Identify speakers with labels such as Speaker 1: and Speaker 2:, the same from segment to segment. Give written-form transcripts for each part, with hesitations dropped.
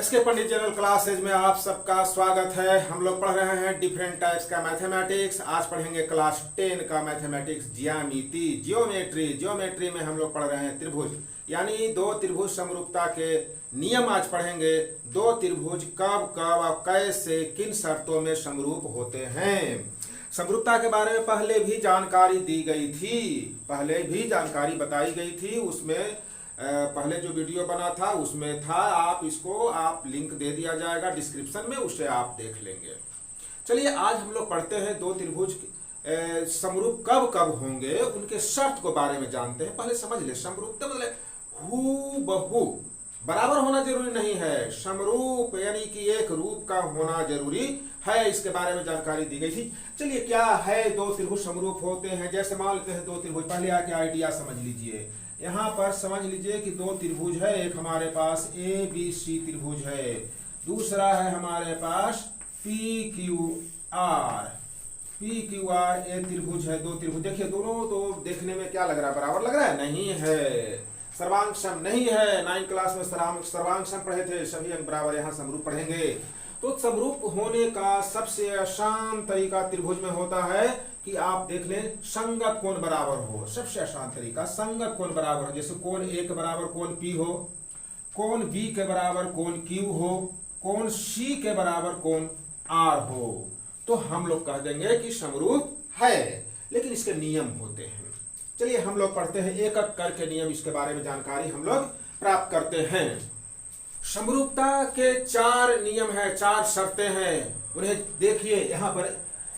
Speaker 1: SK पंडित general classes में आप सबका स्वागत है। हम लोग पढ़ रहे हैं डिफरेंट टाइप्स का मैथमेटिक्स। आज पढ़ेंगे क्लास 10 का मैथमेटिक्स ज्यामिति ज्योमेट्री में हम लोग पढ़ रहे हैं त्रिभुज, यानी दो त्रिभुज समरूपता के नियम आज पढ़ेंगे। दो त्रिभुज कब कब और कैसे किन शर्तों में समरूप होते हैं। समरूपता के बारे में पहले भी जानकारी दी गई थी, पहले भी जानकारी बताई गई थी। उसमें पहले जो वीडियो बना था उसमें था, आप लिंक दे दिया जाएगा डिस्क्रिप्शन में, उसे आप देख लेंगे। चलिए आज हम लोग पढ़ते हैं दो त्रिभुज समरूप कब कब होंगे, उनके शर्त के बारे में जानते हैं। पहले समझ ले, समरूपता मतलब हूबहू बराबर होना जरूरी नहीं है, समरूप यानी कि एक रूप का होना जरूरी है। इसके बारे में जानकारी दी गई थी। चलिए क्या है दो त्रिभुज समरूप होते हैं। जैसे मान लेते हैं दो त्रिभुज, पहले आके आइडिया समझ लीजिए। यहाँ पर समझ लीजिए कि दो त्रिभुज है, एक हमारे पास ए बी सी त्रिभुज है, दूसरा है हमारे पास पी क्यू आर ए त्रिभुज है। दो त्रिभुज देखिए, दोनों तो देखने में क्या लग रहा है, बराबर लग रहा है, नहीं है, सर्वांग सम नहीं है। 9 क्लास में सर्वांग सम पढ़े थे, सभी अंक बराबर, यहाँ समरूप पढ़ेंगे। तो समरूप होने का सबसे आसान तरीका त्रिभुज में होता है कि आप देख लें संगत कोण बराबर हो। सबसे आसान तरीका संगत कोण बराबर हो। जैसे कोण ए के बराबर कोण पी हो, कोण बी के बराबर कोण क्यू हो, कोण सी के बराबर कोण आर हो, तो हम लोग कह देंगे कि समरूप है। लेकिन इसके नियम होते हैं। चलिए हम लोग पढ़ते हैं एक एक करके नियम, इसके बारे में जानकारी हम लोग प्राप्त करते हैं। समरूपता के 4 नियम है, 4 शर्तें हैं, उन्हें देखिए। यहाँ पर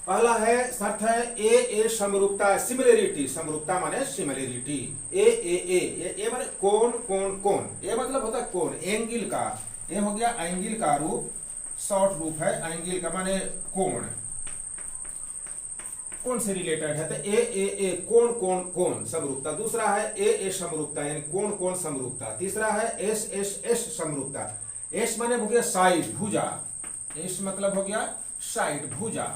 Speaker 1: पहला है शर्त है ए समरूपता, सिमिलरिटी। समरूपता माने सिमिलरिटी। ए माने कोण कोण कोण, ए मतलब होता है कोण, एंगल का। ए हो गया एंगल का रूप, शॉर्ट रूप है एंगल का, माने कोण, कोण से रिलेटेड है। तो ए कोण कोण कोण समरूपता। दूसरा है ए समरूपता यानी कोण कोण समरूपता। तीसरा है एस समरूपता। एस माने हो गया साइड, भुजा। एस मतलब हो गया साइड, भुजा,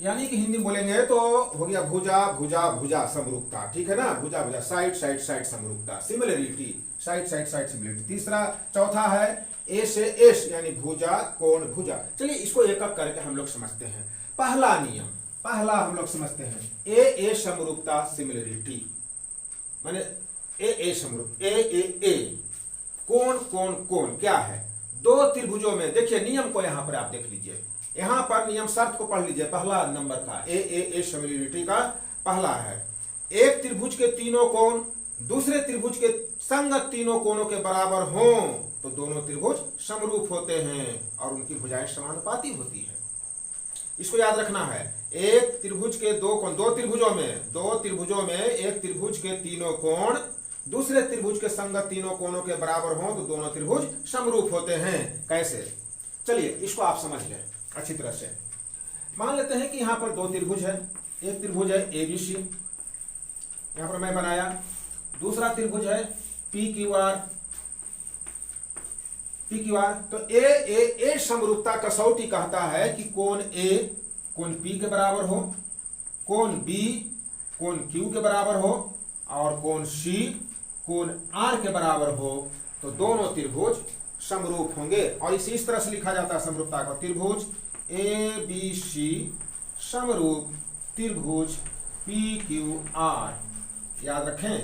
Speaker 1: यानी कि हिंदी में बोलेंगे तो हो गया भुजा भुजा भुजा समरूपता। ठीक है ना, भुजा भुजा, साइड साइड साइड समरूपता, similarity, side side side similarity. तीसरा चौथा है ए से एस यानी भुजा कोण भुजा। चलिए इसको एक एक करके हम लोग समझते हैं। पहला नियम, पहला हम लोग समझते हैं ए समरूपता सिमिलरिटी, माने ए समरूप, ए कोण कोण कोण क्या है। दो त्रिभुजों में देखिए नियम को, यहां पर आप देख लीजिए, यहां पर नियम शर्त को पढ़ लीजिए। पहला नंबर का ए सिमिलरिटी का पहला है, एक त्रिभुज के तीनों कोण दूसरे त्रिभुज के संगत तीनों कोणों के बराबर हों तो दोनों त्रिभुज समरूप होते हैं और उनकी भुजाएं समानुपाती होती है। इसको याद रखना है। एक त्रिभुज के दो कोण, दो त्रिभुजों में एक त्रिभुज के तीनों कोण दूसरे त्रिभुज के संगत तीनों कोणों के बराबर हों तो दोनों त्रिभुज समरूप होते हैं। कैसे, चलिए इसको आप समझ लें अच्छी तरह से। मान लेते हैं कि यहां पर दो त्रिभुज है, एक त्रिभुज है एबीसी, यहां पर मैं बनाया। दूसरा त्रिभुज है पी क्यू आर। तो ए समरूपता कसौटी कहता है कि कोण ए कोण पी के बराबर हो, कोण बी कोण क्यू के बराबर हो और कोण सी कोण आर के बराबर हो तो दोनों त्रिभुज समरूप होंगे। और इस तरह से लिखा जाता है समरूपता को, त्रिभुज ए बी सी समरूप त्रिभुज पी क्यू आर। याद रखें,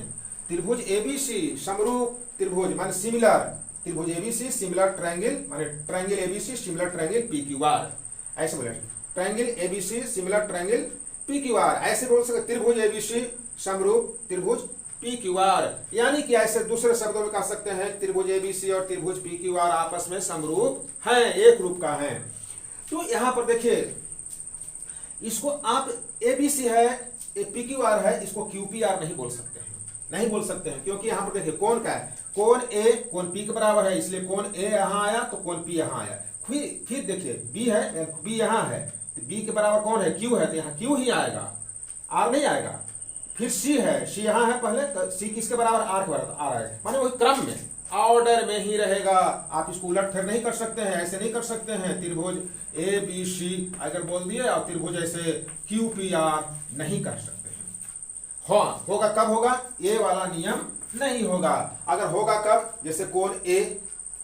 Speaker 1: त्रिभुज एबीसी समरूप त्रिभुज माने सिमिलर, त्रिभुज एबीसी सिमिलर ट्रायंगल माने triangle ABC similar triangle P Q R, ऐसे बोले, triangle ABC similar triangle P Q R, ऐसे बोल सकते। त्रिभुज एबीसी समरूप त्रिभुज पी क्यू आर, यानी कि ऐसे दूसरे शब्दों में कह सकते हैं त्रिभुज एबीसी और त्रिभुज पी क्यू आर आपस में समरूप हैं, एक रूप का है। तो यहां पर देखिए, इसको आप एबीसी है, पी क्यू आर है, इसको क्यूपीआर नहीं बोल सकते हैं, क्योंकि यहां पर देखिए कोण का है, कोण ए कोण पी के बराबर है, इसलिए कोण ए यहां आया तो कोण पी यहां आया। फिर देखिए बी है, बी यहां है, बी के बराबर कौन है, क्यू है, तो यहां क्यू ही आएगा, आर नहीं आएगा। फिर सी है, सी यहां है पहले, तो सी किसके बराबर, आर के बराबर, आर आएगा, माने वही क्रम में ऑर्डर में ही रहेगा। आप इसको उलट फिर नहीं कर सकते हैं, ऐसे नहीं कर सकते हैं। त्रिभुज ए बी सी अगर बोल दिए और त्रिभुज ऐसे क्यू पी आर नहीं कर सकते हैं। हाँ, होगा कब होगा, ये वाला नियम नहीं होगा। अगर होगा कब, जैसे कोण ए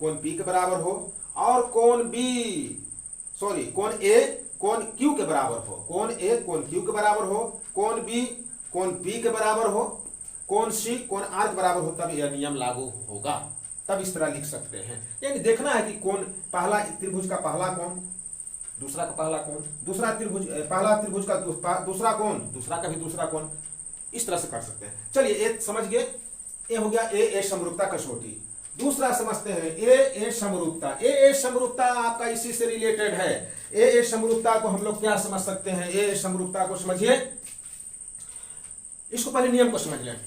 Speaker 1: कोण पी के बराबर हो, और कोण बी सॉरी कोण ए कोण क्यू के बराबर हो, कोण ए कोण क्यू के बराबर हो, कोण बी कोण पी के बराबर हो, कोण सी कोण आर के बराबर हो, तब यह नियम लागू होगा। तब इस तरह लिख सकते हैं। यानी देखना है कि कोण पहला त्रिभुज का पहला कोण, दूसरा का पहला कोण, दूसरा त्रिभुज पहला त्रिभुज का दूसरा कोण, दूसरा का भी दूसरा कोण, इस तरह से कर सकते हैं। चलिए ये समझ गए, ये हो गया ए समरूपता कसौटी। दूसरा समझते हैं ए समरूपता। ए समरूपता आपका इसी से रिलेटेड है। ए समरूपता को हम लोग क्या समझ सकते हैं? ए समरूपता को समझिए, इसको पहले नियम को समझ लें।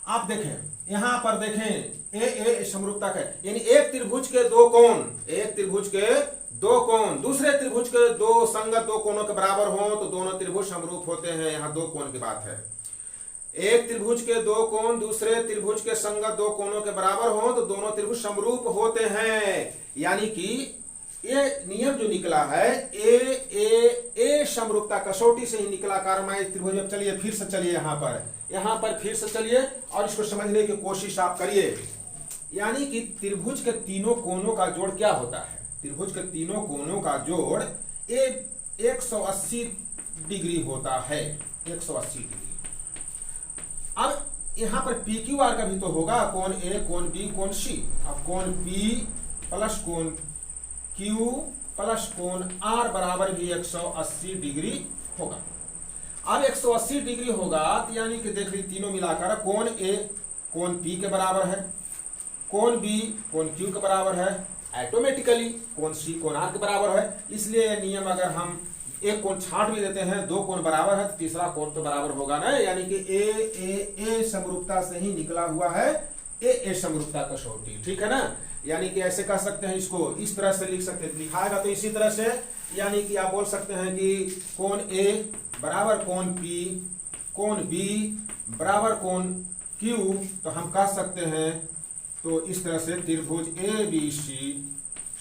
Speaker 1: आप देखें यहां पर देखें ए समरूपता का, यानी एक त्रिभुज के दो कोण, एक त्रिभुज के दो कोण दूसरे त्रिभुज के दो संगत दो कोणों के बराबर हो तो दोनों त्रिभुज समरूप होते हैं। यहां दो कोण की बात है। एक त्रिभुज के दो कोण दूसरे त्रिभुज के संगत दो कोणों के बराबर हो तो दोनों त्रिभुज समरूप होते हैं। यानी कि ये नियम जो निकला है ए समरूपता कसौटी से ही निकला। कारमाई त्रिभुज में चलिए फिर से चलिए यहां पर फिर से चलिए और इसको समझने की कोशिश आप करिए। यानी कि त्रिभुज के तीनों कोणों का जोड़ क्या होता है? त्रिभुज के तीनों कोणों का जोड़ 180 डिग्री होता है, 180 डिग्री। अब यहां पर पी क्यू आर का भी तो होगा, कोण ए कोण बी कोण सी। अब कोण पी प्लस कोण क्यू प्लस कोण आर बराबर भी 180 डिग्री होगा। अब 180 डिग्री होगा तो यानी कि देख ली तीनों मिलाकर कोण ए कोण पी के बराबर है, कोण बी कोण क्यू के बराबर है, ऑटोमेटिकली कोण सी कोण आर के बराबर है। इसलिए नियम अगर हम एक कोण छांट भी देते हैं, दो कोण बराबर है तो तीसरा कोण तो बराबर होगा ना। यानी कि ए समरूपता से ही निकला हुआ है ए समरूपता कसौटी, ठीक है ना। यानी कि ऐसे कह सकते हैं, इसको इस तरह से लिख सकते हैं, लिखाएगा तो इसी तरह से। यानी कि आप बोल सकते हैं कि कोण ए बराबर कोण पी कोण बी बराबर कोण क्यू, तो हम कह सकते हैं तो इस तरह से त्रिभुज ए बी सी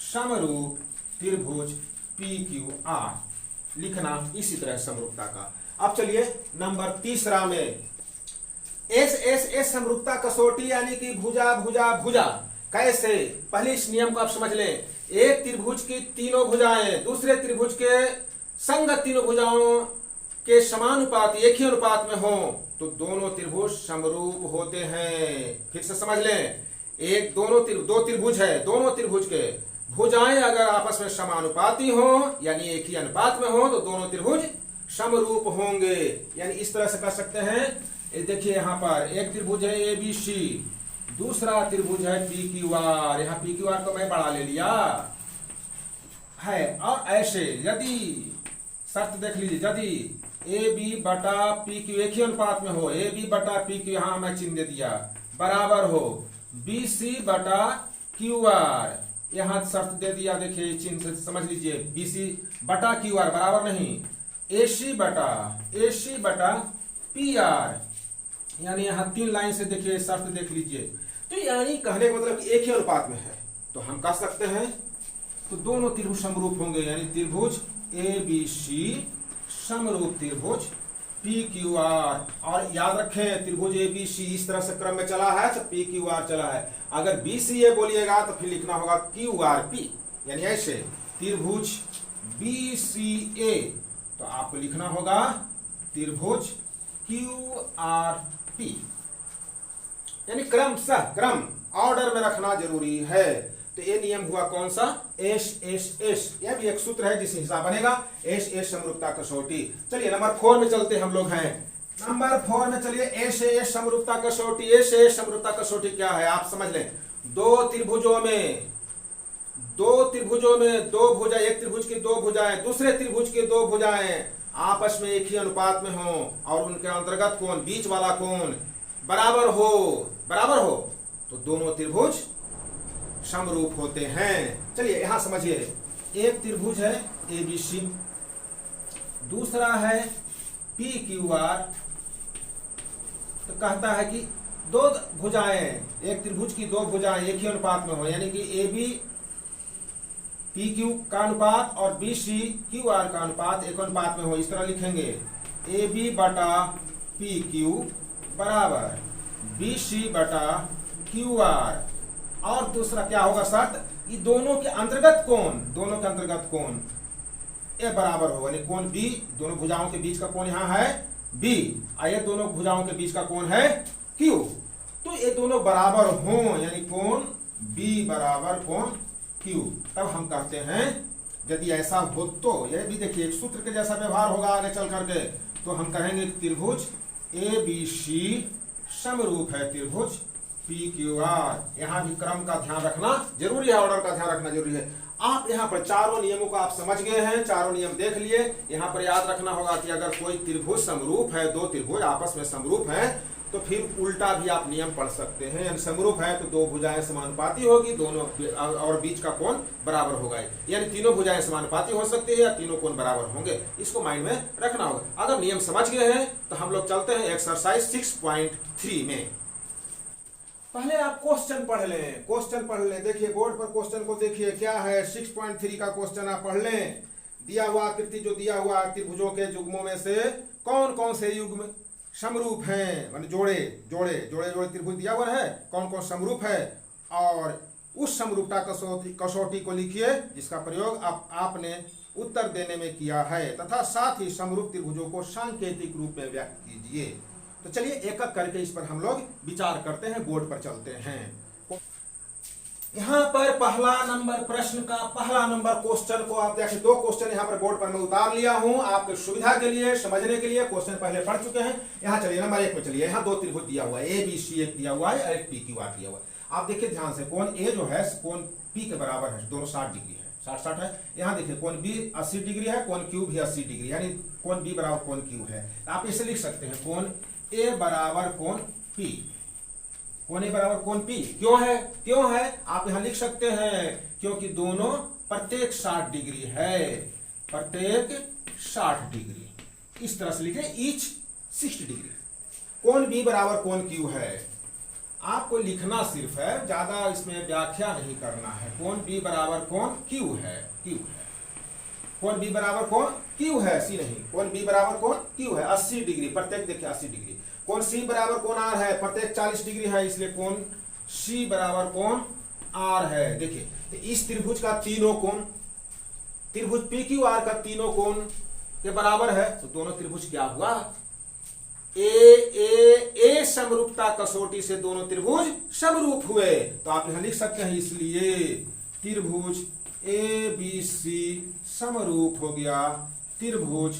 Speaker 1: समरूप त्रिभुज पी क्यू आर लिखना इसी तरह समरूपता का। अब चलिए नंबर तीसरा में एस समरूपता कसौटी, यानी कि भुजा भुजा भुजा। कैसे? पहले इस नियम को आप समझ लें। एक त्रिभुज की तीनों भुजाएं दूसरे त्रिभुज के संगत तीनों भुजाओं के समानुपात एक ही अनुपात में हो तो दोनों त्रिभुज समरूप होते हैं। फिर से समझ लें, दो त्रिभुज है, दोनों त्रिभुज के भुजाएं अगर आपस में समानुपाती हो यानी एक ही अनुपात में हो तो दोनों त्रिभुज समरूप होंगे। यानी इस तरह से कर सकते हैं। देखिए यहां पर एक त्रिभुज है ए बी सी, दूसरा त्रिभुज है पी क्यू आर। यहां पी क्यू आर को मैं बढ़ा ले लिया है। और ऐसे यदि शर्त देख लीजिए, यदि ए बी बटा पी क्यू एक ही अनुपात में हो, ए बी बटा पी क्यू यहां मैं चिन्ह दे दिया बराबर हो बी सी बटा क्यू आर, यहां शर्त दे दिया। देखिए चिन्ह से समझ लीजिए, बी सी बटा क्यू आर बराबर नहीं ए सी बटा पी आर। यानी यहां 3 लाइन से देखिए शर्त देख लीजिए। तो यानी कहने का मतलब एक ही अनुपात में है तो हम कह सकते हैं तो दोनों त्रिभुज समरूप होंगे। यानी त्रिभुज ए बी सी समरूप त्रिभुज पी क्यू आर। और याद रखें त्रिभुज ए बी सी इस तरह से क्रम में चला है तो पी क्यू आर चला है। अगर बी सी ए बोलिएगा तो फिर लिखना होगा क्यू आर पी। यानी ऐसे त्रिभुज बी सी ए तो आपको लिखना होगा त्रिभुज क्यू आर पी। यानी क्रम ऑर्डर में रखना जरूरी है। तो ये नियम हुआ कौन सा? एस। यह भी एक सूत्र है जिससे हिसाब बनेगा एस समरूपता कसौटी। चलिए नंबर 4 में चलते हम लोग हैं। नंबर 4 में चलिए एस समरूपता कसौटी। एस समरूपता कसौटी क्या है आप समझ लें। दो त्रिभुजों में दो भुजा, एक त्रिभुज की दो भुजाएं दूसरे त्रिभुज की दो भुजाएं आपस में एक ही अनुपात में हो और उनके अंतर्गत कोण बीच वाला कोण बराबर हो तो दोनों त्रिभुज समरूप होते हैं। चलिए यहां समझिए, एक त्रिभुज है ए बी सी, दूसरा है पी क्यू आर। तो कहता है कि दो भुजाएं, एक त्रिभुज की दो भुजाएं एक ही अनुपात में हो यानी कि ए बी पी क्यू का अनुपात और बी सी क्यू आर का अनुपात एक अनुपात में हो। इस तरह लिखेंगे ए बी बटा पी क्यू बराबर बी सी बटा क्यू आर। और दूसरा क्या होगा शर्त, ये दोनों के अंतर्गत कोण ए बराबर होगा, यानी कोण बी, दोनों भुजाओं के बीच का कोण यहाँ है बी, और ये दोनों भुजाओं के बीच का कोण है क्यू। तो ये दोनों बराबर हों, यानी कोण बी बराबर कोण क्यू, तब हम कहते हैं यदि ऐसा हो तो ये भी देखिए एक सूत्र के जैसा व्यवहार होगा आगे चल करके, तो हम कहेंगे त्रिभुज ए बी सी समरूप है त्रिभुज पी क्यू आर। यहाँ भी क्रम का ध्यान रखना जरूरी है, ऑर्डर का ध्यान रखना जरूरी है। आप यहाँ पर चारों नियमों को आप समझ गए हैं, चारों नियम देख लिए। यहाँ पर याद रखना होगा कि अगर कोई त्रिभुज समरूप है, दो त्रिभुज आपस में समरूप है, तो फिर उल्टा भी आप नियम पढ़ सकते हैं, यानी समरूप है तो दो भुजाएं समानुपाती होगी, दोनों और बीच का कोण बराबर होगा, यानी तीनों भुजाएं समानुपाती हो सकती है या तीनों कोण बराबर होंगे, इसको माइंड में रखना होगा। अगर नियम समझ गए हैं तो हम लोग चलते हैं एक्सरसाइज 6.3 में। पहले आप क्वेश्चन पढ़ लें, देखिए बोर्ड पर क्वेश्चन को देखिए क्या है। 6.3 का क्वेश्चन आप पढ़ लें। दिया हुआ आकृति जो दिया हुआ त्रिभुजों के युग्मों में से कौन कौन से युग्म समरूप हैं, माने जोड़े त्रिभुज दिया हुआ है, कौन कौन समरूप है, और उस समरूपता कसौटी को लिखिए जिसका प्रयोग आपने उत्तर देने में किया है, तथा साथ ही समरूप त्रिभुजों को सांकेतिक रूप में व्यक्त कीजिए। तो चलिए एक एक करके इस पर हम लोग विचार करते हैं, बोर्ड पर चलते हैं। यहाँ पर पहला नंबर प्रश्न का पहला नंबर क्वेश्चन को आप देखिए, दो क्वेश्चन यहाँ पर बोर्ड पर मैं उतार लिया हूँ आपके सुविधा के लिए, समझने के लिए। क्वेश्चन पहले पढ़ चुके हैं। यहाँ चलिए नंबर 1 में चलिए। यहाँ दो त्रिभुज दिया हुआ है, ए बी सी एक दिया हुआ है और एक पी क्यू आर दिया हुआ है। आप देखिए ध्यान से, कोण ए जो है कोण पी के बराबर है, दोनों 60 डिग्री है, 60 है। यहाँ देखिए कोण बी 80 डिग्री है, कोण क्यू भी 80 डिग्री, यानी कोण बी बराबर कोण क्यू है। आप इसे लिख सकते हैं कोण ए बराबर कोण पी, कोण ए बराबर कोण पी। क्यों है आप यहां लिख सकते हैं क्योंकि दोनों प्रत्येक 60 डिग्री है, प्रत्येक 60 डिग्री, इस तरह से लिखे ईच 60 डिग्री। कोण बी बराबर कोण क्यू है, आपको लिखना सिर्फ है, ज्यादा इसमें व्याख्या नहीं करना है। कोण बी बराबर कोण क्यू है, कोण बी बराबर कोण क्यू है, सी नहीं, कोण बी बराबर कोण क्यू है 80 डिग्री, प्रत्येक देखिए 80 डिग्री। कोण सी बराबर कोण आर है, प्रत्येक 40 डिग्री है, इसलिए कोण सी बराबर कोण आर है। देखिए तो इस त्रिभुज का तीनों कोण, त्रिभुज पी क्यू आर का तीनों कोण के बराबर है, तो दोनों त्रिभुज क्या हुआ, ए समरूपता कसौटी से दोनों त्रिभुज समरूप हुए। तो आप यहां लिख सकते हैं, इसलिए त्रिभुज ए बी सी समरूप हो गया त्रिभुज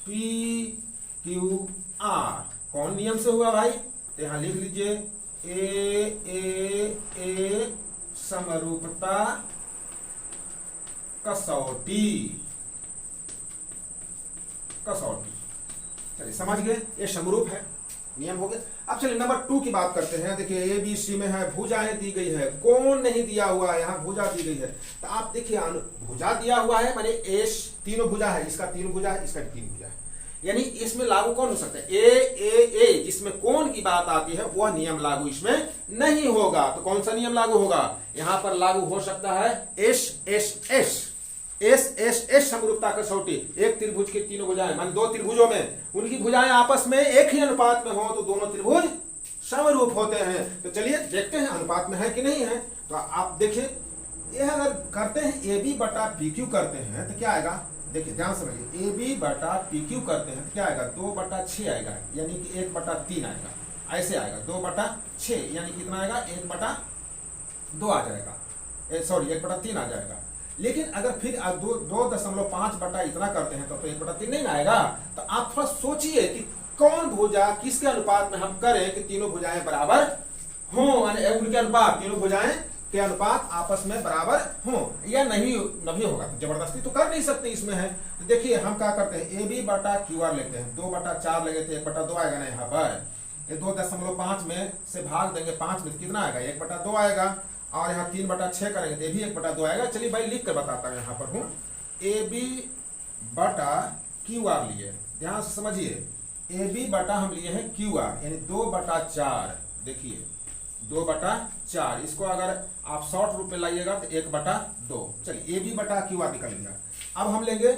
Speaker 1: पी क्यू आर। कौन नियम से हुआ भाई, तो यहां लिख लीजिए ए समरूपता कसौटी। चलिए समझ गए, ये समरूप है, नियम हो गया। अब चलिए नंबर 2 की बात करते हैं। देखिए ए बी सी में है, भुजाएं दी गई है, कोण नहीं दिया हुआ है, यहाँ भुजा दी गई है। तो आप देखिए भुजा दिया हुआ है, माने एस तीनों भुजा है, इसका 3 भुजा है, इसका 3 भुजा है, यानी इसमें लागू कौन हो सकता है, ए जिसमें कोण की बात आती है वह नियम लागू इसमें नहीं होगा। तो कौन सा नियम लागू होगा, यहां पर लागू हो सकता है एस समरूपता कसौटी। एक त्रिभुज के तीनों भुजाएं, मान दो त्रिभुजों में उनकी भुजाएं आपस में एक ही अनुपात में हो तो दोनों त्रिभुज समरूप होते हैं। तो चलिए देखते हैं अनुपात में है कि नहीं है। तो आप देखिए ये अगर करते हैं ए बी बटा पी क्यू करते हैं तो क्या आएगा, देखिए ध्यान समझिए, ए बी बटा पी क्यू करते हैं तो क्या आएगा, 2/6 आएगा, यानी कि 1/3 आएगा, ऐसे आएगा 2/6, यानी कितना आएगा 1/2 आ जाएगा, 1/3 आ जाएगा। लेकिन अगर फिर 2.5 बटा इतना करते हैं तो 1/3 नहीं आएगा। तो आप थोड़ा सोचिए कि कौन भुजा किसके अनुपात में हम करें कि तीनों भुजाएं बराबर हों, उनके अनुपात, तीनों भुजाएं के अनुपात आपस में बराबर हों, या नहीं होगा तो जबरदस्ती तो कर नहीं सकते इसमें है। तो देखिए हम क्या करते हैं, ए बी बटा क्यू आर लेते हैं, 2/4 लगे थे, 1/2 आएगा ना, यहाँ पर 2.5 में से भाग देंगे 5 में, कितना आएगा 1/2 आएगा, और यहाँ 3/6 करेंगे तो ये भी 1/2 आएगा। चलिए भाई लिख कर बताता हूँ, यहाँ पर हूँ ए बी बटा क्यू आर लिए, ध्यान से समझिए, ए बी बटा हम लिए हैं क्यू आर, यानी 2/4, देखिए 2/4, इसको अगर आप शॉर्ट रूप में लाइएगा तो 1/2। चलिए ए बी बटा क्यू आर निकल गया। अब हम लेंगे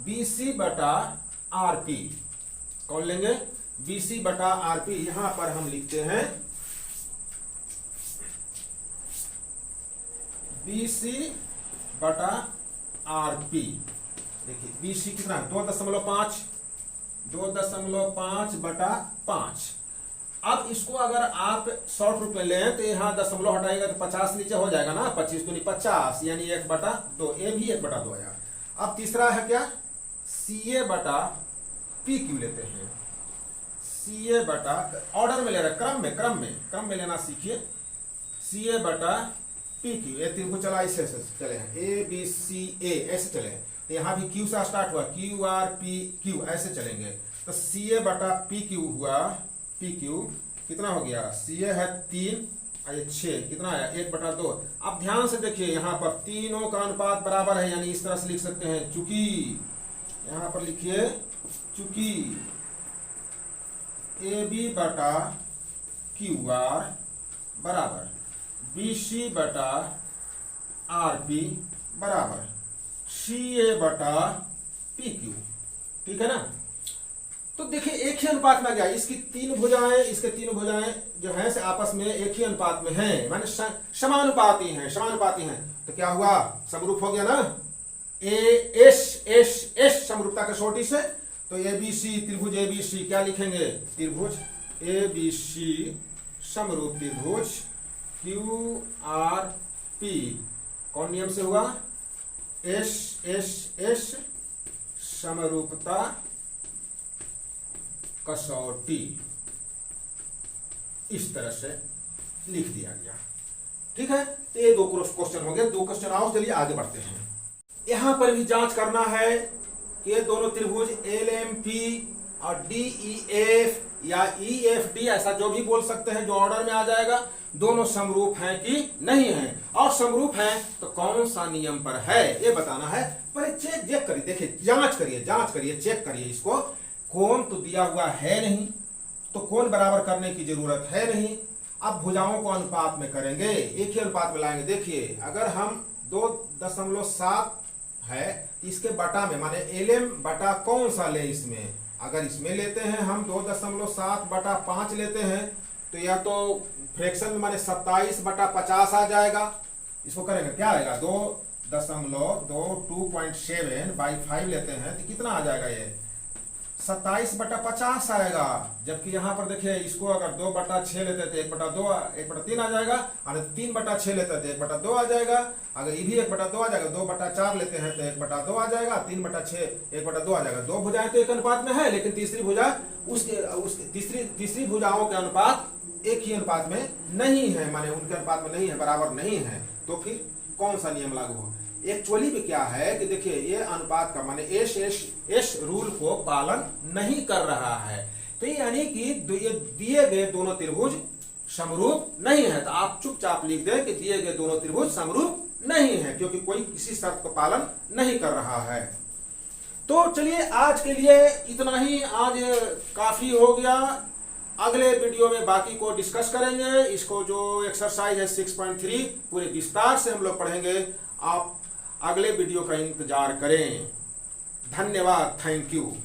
Speaker 1: बी सी बटा आर पी, कौन लेंगे, बी सी बटा आर पी। यहां पर हम लिखते हैं BC बटा RP। देखिए BC कितना है 2.5, 2.5 बटा 5। अब इसको अगर आप शॉर्ट रूप में लें तो यहाँ दशमलव हटाएगा तो 50 नीचे हो जाएगा ना, 25 दूनी 50 यानी 1/2, ये भी 1/2 आया। अब तीसरा है क्या, CA बटा PQ लेते हैं। CA बटा, ऑर्डर में ले रहे, क्रम में लेना सीखिए। CA बटा PQ, ये त्रिभुज चला ऐसे चले हैं, ABCA ऐसे चले हैं, तो यहाँ भी Q से स्टार्ट हुआ, QRPQ ऐसे चलेंगे, तो CA बटा PQ हुआ, PQ कितना हो गया, CA है 3 और ये 6, कितना आया 1/2। अब ध्यान से देखिए यहाँ पर तीनों का अनुपात बराबर है, यानी इस तरह से लिख सकते हैं, चूंकि यहाँ पर लिखिए चूंकि AB बटा QR बराबर BC बटा RP बराबर CA बटा PQ, ठीक है ना। तो देखिए एक ही अनुपात में आ गया, इसकी तीन भुजाएं जो हैं से आपस में एक ही अनुपात में हैं, माने समानुपाती हैं। तो क्या हुआ, समरूप हो गया ना, एस समरूपता कसौटी से। तो ABC त्रिभुज ABC क्या लिखेंगे, त्रिभुज ABC समरूप त्रिभुज QRP कौन नियम से हुआ, एस समरूपता कसौटी, इस तरह से लिख दिया गया, ठीक है। तो ये 2 क्वेश्चन हो गए, 2 क्वेश्चन आओ, चलिए आगे बढ़ते हैं। यहां पर भी जांच करना है कि ये दोनों त्रिभुज LMP और DEF या EFD, ऐसा जो भी बोल सकते हैं, जो ऑर्डर में आ जाएगा, दोनों समरूप हैं कि नहीं हैं, और समरूप हैं तो कौन सा नियम पर है ये बताना है। पहले चेक करिए, देखिए जांच करिए, चेक करिए इसको। कोण तो दिया हुआ है नहीं, तो कोण बराबर करने की जरूरत है नहीं। अब भुजाओं को अनुपात में करेंगे, एक ही अनुपात में लाएंगे। देखिए अगर हम 2.7 है, इसके बटा में माने LM बटा कौन सा ले, इसमें अगर इसमें लेते हैं हम 2.7 बटा 5 लेते हैं, तो या तो फ्रैक्शन में माने 27 बटा 50 आ जाएगा। इसको करेंगे क्या आएगा, 2.7/5 लेते हैं तो कितना आ जाएगा, ये 27 बटा 50 आएगा। जबकि यहाँ पर देखिए इसको अगर 2/6 लेते थे 1/3 आ जाएगा, और 3/6 लेते थे 1/2 आ जाएगा। अगर ये भी 1/2 आ जाएगा, 2/4 लेते हैं तो 1/2 आ जाएगा, 3/6 1/2 आ जाएगा। 2 भुजाएं तो एक अनुपात में है, लेकिन तीसरी भुजा उसके तीसरी भुजाओं के अनुपात एक ही अनुपात में नहीं है, माने उनके अनुपात में नहीं है, बराबर नहीं है। तो फिर कौन सा नियम लागू हो, एक्चुअली भी क्या है कि देखिए ये अनुपात का माने एस रूल को पालन नहीं कर रहा है। तो यानी कि ये दिए गए दोनों त्रिभुज समरूप नहीं है, तो आप चुपचाप लिख दें कि दिए गए दोनों त्रिभुज समरूप नहीं है, क्योंकि कोई किसी शर्त का पालन नहीं कर रहा है। तो चलिए आज के लिए इतना ही, आज काफी हो गया। अगले वीडियो में बाकी को डिस्कस करेंगे। इसको जो एक्सरसाइज है 6.3 पूरे विस्तार से हम लोग पढ़ेंगे। आप अगले वीडियो का इंतजार करें। धन्यवाद, थैंक यू।